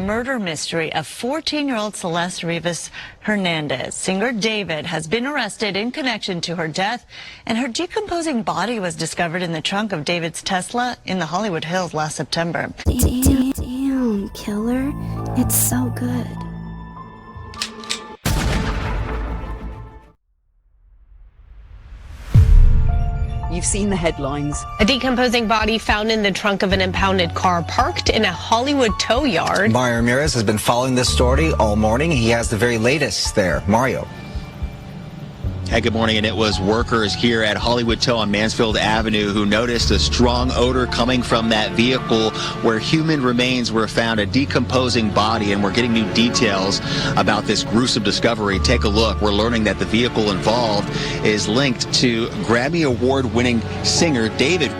murder mystery of 14-year-old Celeste Rivas Hernandez. Singer David has been arrested in connection to her death, and her decomposing body was discovered in the trunk of David's Tesla in the Hollywood Hills last September. Damn, killer. It's so good. You've seen the headlines. A decomposing body found in the trunk of an impounded car parked in a Hollywood tow yard. Mario Ramirez has been following this story all morning. He has the very latest there. Mario. Hey, good morning. And it was workers here at Hollywood Tow on Mansfield Avenue who noticed a strong odor coming from that vehicle where human remains were found, a decomposing body, and we're getting new details about this gruesome discovery. Take a look. We're learning that the vehicle involved is linked to Grammy Award-winning singer David,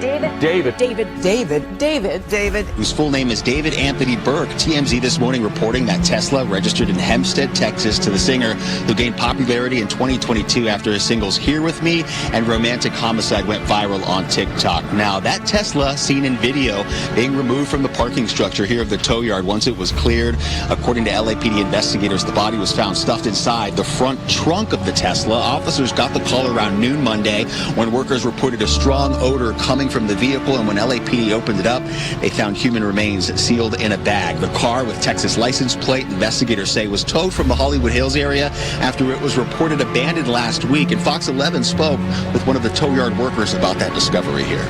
whose full name is David Anthony Burke. TMZ this morning reporting that Tesla registered in Hempstead, Texas, to the singer who gained popularity in 2022 after his singles Here With Me and Romantic Homicide went viral on TikTok. Now, that Tesla seen in video being removed from the parking structure here of the tow yard once it was cleared. According to LAPD investigators, the body was found stuffed inside the front trunk of the Tesla. Officers got the call around noon Monday when workers reported a strong odor coming from the vehicle, and when LAPD opened it up, they found human remains sealed in a bag. The car, with Texas license plate, investigators say was towed from the Hollywood Hills area after it was reported abandoned last week, and Fox 11 spoke with one of the tow yard workers about that discovery here.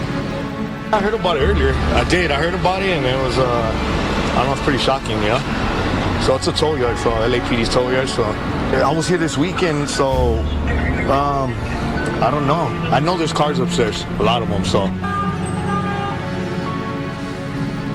I heard about it earlier. I heard about it, and it was, I don't know, it's pretty shocking, you know? So it's a tow yard, so LAPD's tow yard, so I was here this weekend, so, I don't know. I know there's cars upstairs, a lot of them, so.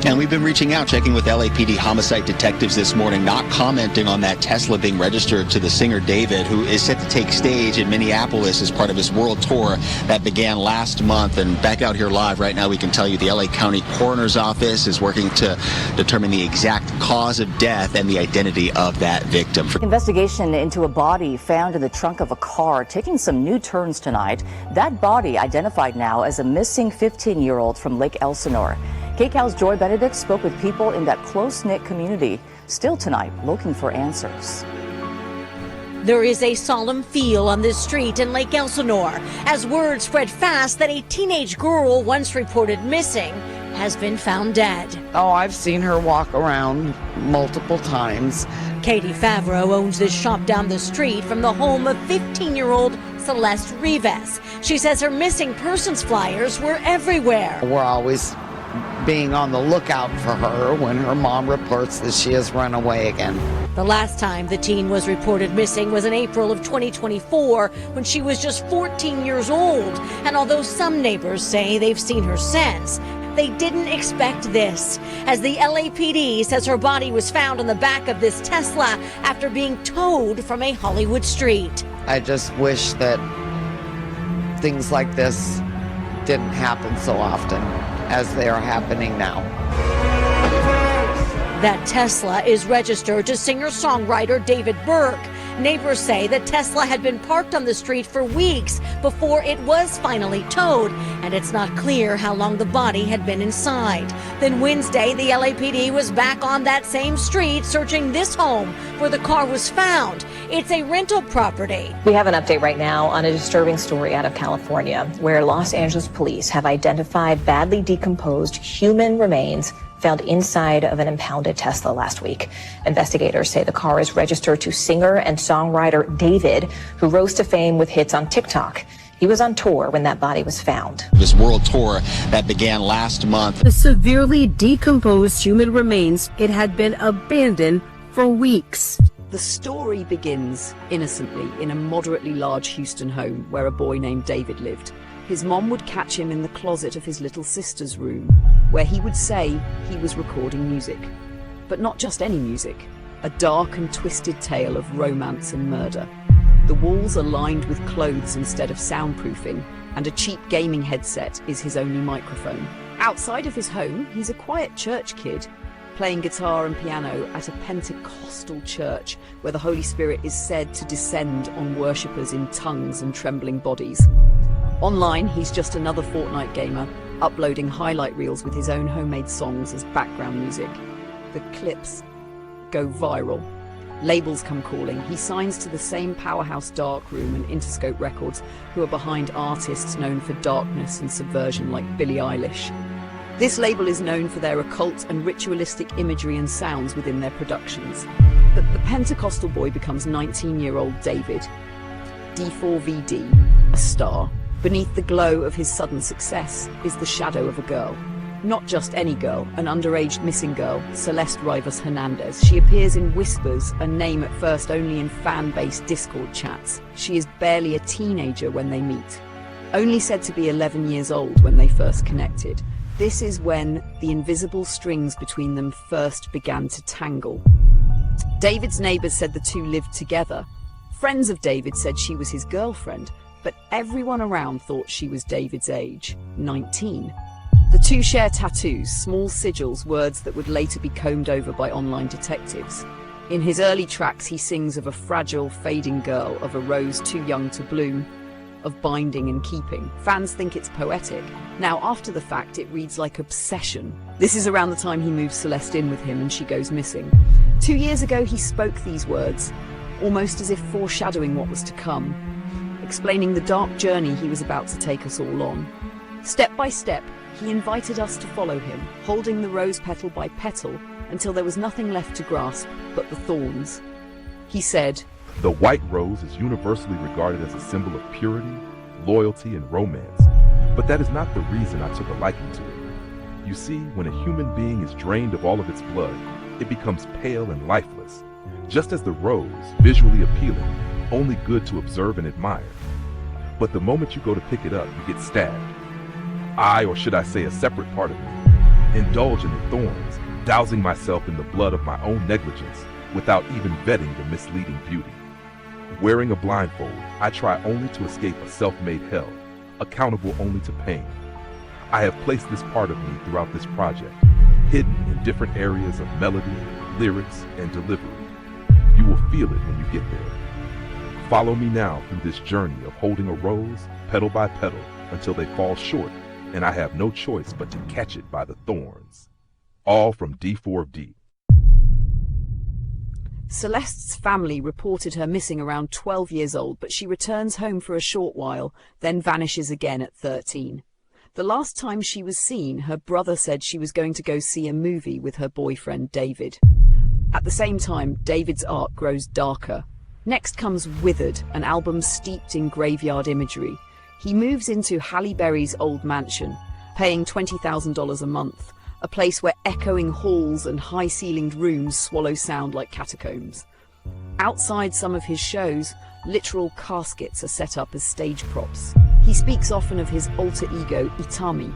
And we've been reaching out, checking with LAPD homicide detectives this morning, not commenting on that Tesla being registered to the singer David, who is set to take stage in Minneapolis as part of his world tour that began last month. And back out here live right now, we can tell you the LA County Coroner's Office is working to determine the exact cause of death and the identity of that victim. Investigation into a body found in the trunk of a car taking some new turns tonight. That body identified now as a missing 15-year-old from Lake Elsinore. KCAL's Joy Benedict spoke with people in that close-knit community, still tonight looking for answers. There is a solemn feel on this street in Lake Elsinore as word spread fast that a teenage girl once reported missing has been found dead. Oh, I've seen her walk around multiple times. Katie Favreau owns this shop down the street from the home of 15-year-old Celeste Rivas. She says her missing persons flyers were everywhere. We're always being on the lookout for her when her mom reports that she has run away again. The last time the teen was reported missing was in April of 2024 when she was just 14 years old. And although some neighbors say they've seen her since, they didn't expect this, as the LAPD says her body was found on the back of this Tesla after being towed from a Hollywood street. I just wish that things like this didn't happen so often as they are happening now. That Tesla is registered to singer-songwriter David Burke. Neighbors say the Tesla had been parked on the street for weeks before it was finally towed, and it's not clear how long the body had been inside. Then Wednesday, the LAPD was back on that same street searching this home where the car was found. It's a rental property. We have an update right now on a disturbing story out of California, where Los Angeles police have identified badly decomposed human remains found inside of an impounded Tesla last week. Investigators say the car is registered to singer and songwriter David, who rose to fame with hits on TikTok. He was on tour when that body was found. This world tour that began last month. The severely decomposed human remains, it had been abandoned for weeks. The story begins innocently in a moderately large Houston home where a boy named David lived. His mom would catch him in the closet of his little sister's room, where he would say he was recording music. But not just any music, a dark and twisted tale of romance and murder. The walls are lined with clothes instead of soundproofing, and a cheap gaming headset is his only microphone. Outside of his home, he's a quiet church kid, playing guitar and piano at a Pentecostal church where the Holy Spirit is said to descend on worshippers in tongues and trembling bodies. Online, he's just another Fortnite gamer, uploading highlight reels with his own homemade songs as background music. The clips go viral. Labels come calling. He signs to the same powerhouse Darkroom and Interscope Records, who are behind artists known for darkness and subversion like Billie Eilish. This label is known for their occult and ritualistic imagery and sounds within their productions. But the Pentecostal boy becomes 19-year-old David, D4vd, a star. Beneath the glow of his sudden success is the shadow of a girl. Not just any girl, an underage missing girl, Celeste Rivas Hernandez. She appears in whispers, a name at first only in fan-based Discord chats. She is barely a teenager when they meet, only said to be 11 years old when they first connected. This is when the invisible strings between them first began to tangle. David's neighbors said the two lived together. Friends of David said she was his girlfriend, but everyone around thought she was David's age, 19. The two share tattoos, small sigils, words that would later be combed over by online detectives. In his early tracks, he sings of a fragile, fading girl, of a rose too young to bloom, of binding and keeping. Fans think it's poetic. Now, after the fact, it reads like obsession. This is around the time he moves Celeste in with him and she goes missing. 2 years ago, he spoke these words, almost as if foreshadowing what was to come, explaining the dark journey he was about to take us all on. Step by step, he invited us to follow him, holding the rose petal by petal until there was nothing left to grasp but the thorns. He said, "The white rose is universally regarded as a symbol of purity, loyalty, and romance, but that is not the reason I took a liking to it. You see, when a human being is drained of all of its blood, it becomes pale and lifeless, just as the rose, visually appealing, only good to observe and admire. But the moment you go to pick it up, you get stabbed. I, or should I say a separate part of me, indulge in the thorns, dousing myself in the blood of my own negligence without even vetting the misleading beauty. Wearing a blindfold, I try only to escape a self-made hell, accountable only to pain. I have placed this part of me throughout this project, hidden in different areas of melody, lyrics, and delivery. You will feel it when you get there. Follow me now through this journey of holding a rose, petal by petal, until they fall short, and I have no choice but to catch it by the thorns." All from D4vd. Celeste's family reported her missing around 12 years old, but she returns home for a short while, then vanishes again at 13. The last time she was seen, her brother said she was going to go see a movie with her boyfriend David. At the same time, David's art grows darker. Next comes Withered, an album steeped in graveyard imagery. He moves into Halle Berry's old mansion, paying $20,000 a month, a place where echoing halls and high-ceilinged rooms swallow sound like catacombs. Outside some of his shows, literal caskets are set up as stage props. He speaks often of his alter ego, IT4mi,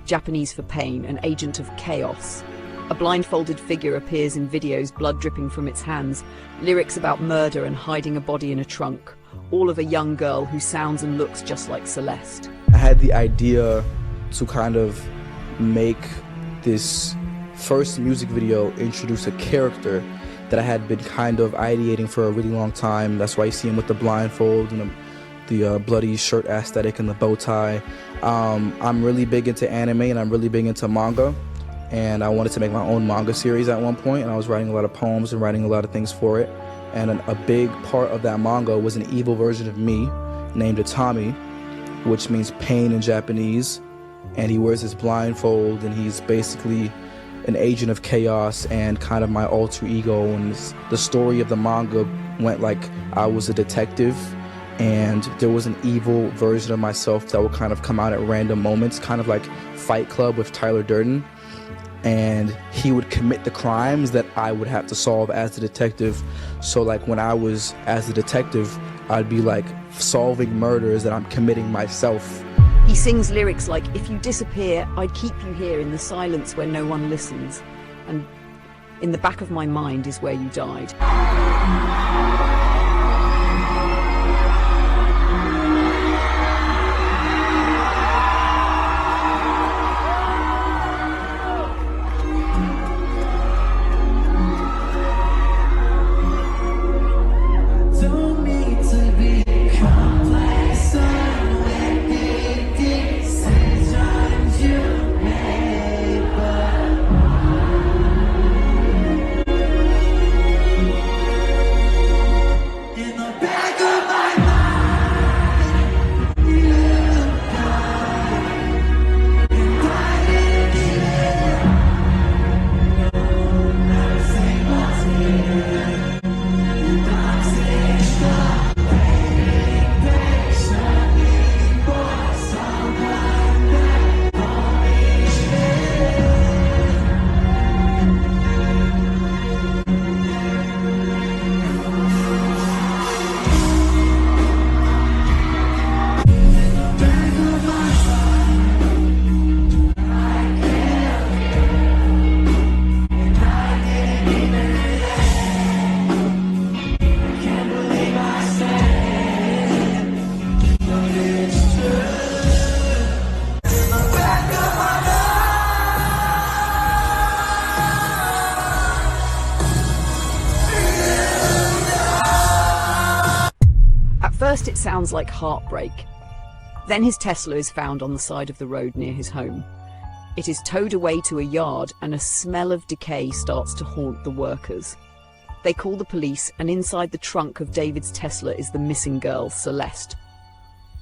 Japanese for pain, an agent of chaos. A blindfolded figure appears in videos, blood dripping from its hands, lyrics about murder and hiding a body in a trunk, all of a young girl who sounds and looks just like Celeste. I had the idea to kind of make this first music video introduce a character that I had been kind of ideating for a really long time. That's why you see him with the blindfold and the bloody shirt aesthetic and the bow tie. I'm really big into anime and I'm really big into manga, and I wanted to make my own manga series at one point, and I was writing a lot of poems and writing a lot of things for it. And a big part of that manga was an evil version of me named IT4mi, which means pain in Japanese. And he wears his blindfold, and he's basically an agent of chaos and kind of my alter ego. And the story of the manga went like I was a detective, and there was an evil version of myself that would kind of come out at random moments, kind of like Fight Club with Tyler Durden. And he would commit the crimes that I would have to solve as the detective. So like when I was as the detective, I'd be like solving murders that I'm committing myself. He sings lyrics like, "If you disappear, I'd keep you here in the silence where no one listens. And in the back of my mind is where you died." first, it sounds like heartbreak. Then his Tesla is found on the side of the road near his home. It is towed away to a yard, and a smell of decay starts to haunt the workers. They call the police, and inside the trunk of David's Tesla is the missing girl, Celeste.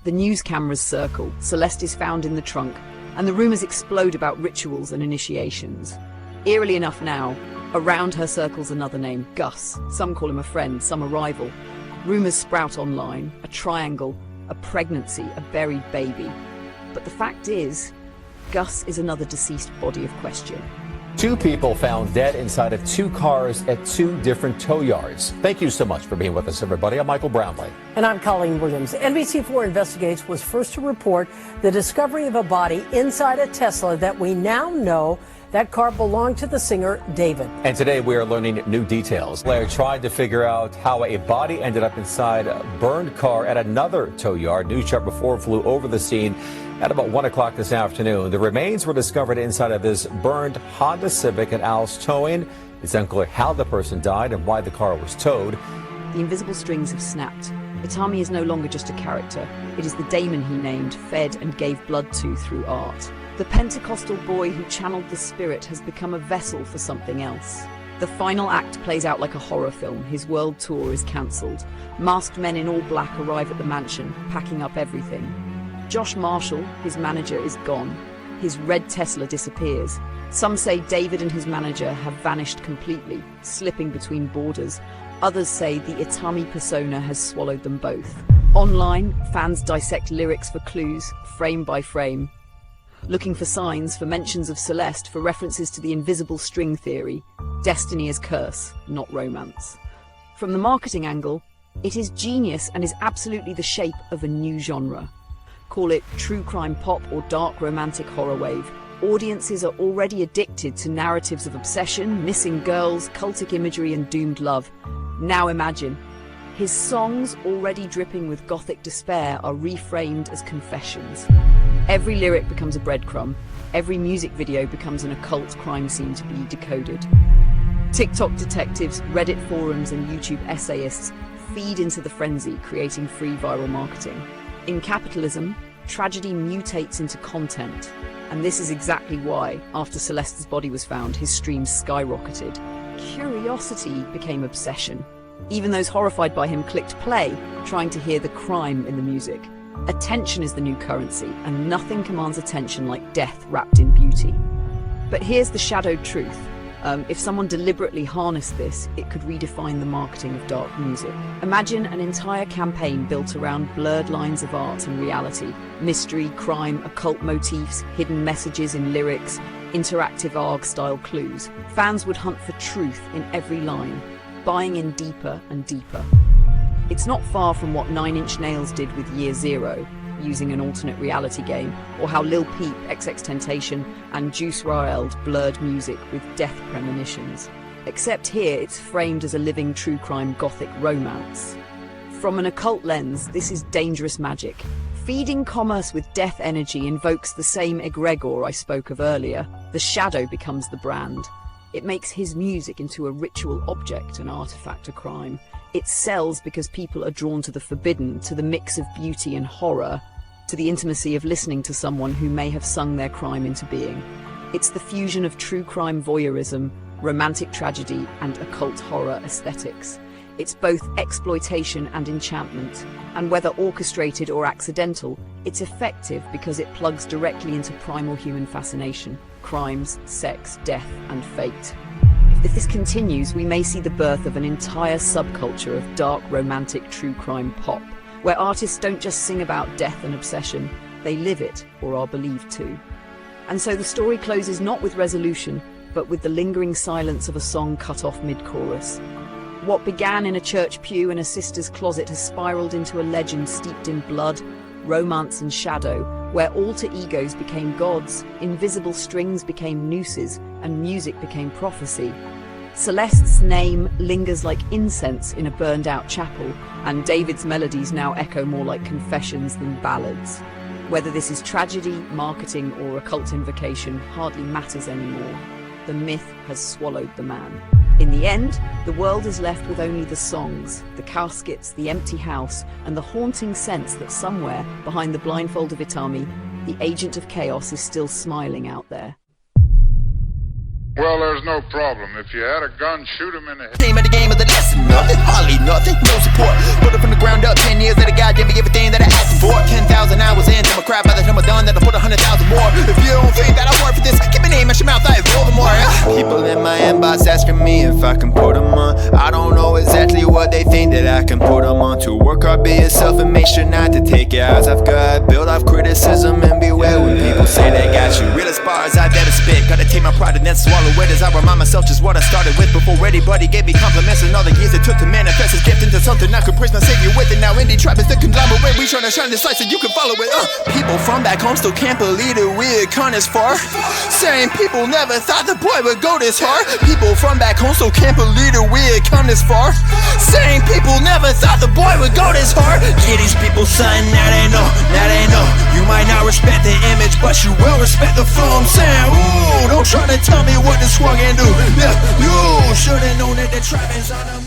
The news cameras circle. Celeste is found in the trunk, and the rumors explode about rituals and initiations. Eerily enough now, around her circles another name, Gus. Some call him a friend, some a rival. Rumors sprout online, a triangle, a pregnancy, a buried baby. But the fact is, Gus is another deceased body of question. 2 people found dead inside of 2 cars at 2 different tow yards. Thank you so much for being with us, everybody. I'm Michael Brownlee. And I'm Colleen Williams. NBC4 Investigates was first to report the discovery of a body inside a Tesla that we now know that car belonged to the singer David. And today we are learning new details. Blair tried to figure out how a body ended up inside a burned car at another tow yard. News Chart before flew over the scene at about 1 o'clock this afternoon. The remains were discovered inside of this burned Honda Civic at Al's Towing. It's unclear how the person died and why the car was towed. The invisible strings have snapped. IT4mi is no longer just a character. It is the daemon he named, fed and gave blood to through art. The Pentecostal boy who channeled the spirit has become a vessel for something else. The final act plays out like a horror film. His world tour is cancelled. Masked men in all black arrive at the mansion, packing up everything. Josh Marshall, his manager, is gone. His red Tesla disappears. Some say David and his manager have vanished completely, slipping between borders. Others say the IT4mi persona has swallowed them both. Online, fans dissect lyrics for clues, frame by frame, looking for signs, for mentions of Celeste, for references to the invisible string theory. Destiny is curse, not romance. From the marketing angle, it is genius and is absolutely the shape of a new genre. Call it true crime pop or dark romantic horror wave. Audiences are already addicted to narratives of obsession, missing girls, cultic imagery and doomed love. Now imagine, his songs, already dripping with gothic despair, are reframed as confessions. Every lyric becomes a breadcrumb. Every music video becomes an occult crime scene to be decoded. TikTok detectives, Reddit forums, and YouTube essayists feed into the frenzy, creating free viral marketing. In capitalism, tragedy mutates into content. And this is exactly why, after Celeste's body was found, his streams skyrocketed. Curiosity became obsession. Even those horrified by him clicked play, trying to hear the crime in the music. Attention is the new currency, and nothing commands attention like death wrapped in beauty. But here's the shadowed truth. If someone deliberately harnessed this, it could redefine the marketing of dark music. Imagine an entire campaign built around blurred lines of art and reality. Mystery, crime, occult motifs, hidden messages in lyrics, interactive ARG-style clues. Fans would hunt for truth in every line, buying in deeper and deeper. It's not far from what 9 Inch Nails did with Year Zero, using an alternate reality game, or how Lil Peep, XXXTentacion, and Juice WRL'd blurred music with death premonitions. Except here, it's framed as a living true crime gothic romance. From an occult lens, this is dangerous magic. Feeding commerce with death energy invokes the same egregor I spoke of earlier. The shadow becomes the brand. It makes his music into a ritual object, an artifact, a crime. It sells because people are drawn to the forbidden, to the mix of beauty and horror, to the intimacy of listening to someone who may have sung their crime into being. It's the fusion of true crime voyeurism, romantic tragedy, and occult horror aesthetics. It's both exploitation and enchantment, and whether orchestrated or accidental, it's effective because it plugs directly into primal human fascination, crimes, sex, death, and fate. If this continues, we may see the birth of an entire subculture of dark, romantic, true crime pop, where artists don't just sing about death and obsession, they live it, or are believed to. And so the story closes not with resolution, but with the lingering silence of a song cut off mid-chorus. What began in a church pew in a sister's closet has spiraled into a legend steeped in blood, romance and shadow, where alter egos became gods, invisible strings became nooses, and music became prophecy. Celeste's name lingers like incense in a burned-out chapel, and David's melodies now echo more like confessions than ballads. Whether this is tragedy, marketing, or occult invocation hardly matters anymore. The myth has swallowed the man. In the end, the world is left with only the songs, the caskets, the empty house, and the haunting sense that somewhere, behind the blindfold of IT4mi, the agent of chaos is still smiling out there. Well, there's no problem. If you had a gun, shoot him in the head. Name of the game of the lesson, nothing, hardly nothing, no support. Put it from the ground up, 10 years that a guy gave me everything that I asked for. 10,000 hours in, till my crap by the time I'm done, that'll put 100,000 more. If you don't think that I work for this, keep my name out your mouth, I roll the more. People in my inbox asking me if I can put them on. I don't know exactly what they think that I can put them on. To work hard, be yourself, and make sure not to take your eyes off God. Build off criticism and beware when people say they got you. Real as bars I've ever spit, gotta take my pride and then swallow it as I remind myself just what I started with before anybody gave me compliments and all the years it took to manifest his gift into something I could praise my savior with. And now indie trap is the conglomerate, we trying to shine this light so you can follow it. People from back home still can't believe that we'd come this far. Saying people never thought the boy would go this hard. People from back home still can't believe that we'd come this far. Saying people never thought the boy would go this hard. Yeah, these people son, now they know, now they know. You might not respect the image, but you will respect the flow. I'm saying, ooh, don't try to tell me what this one can do. Yeah, you should've known that the trap is on the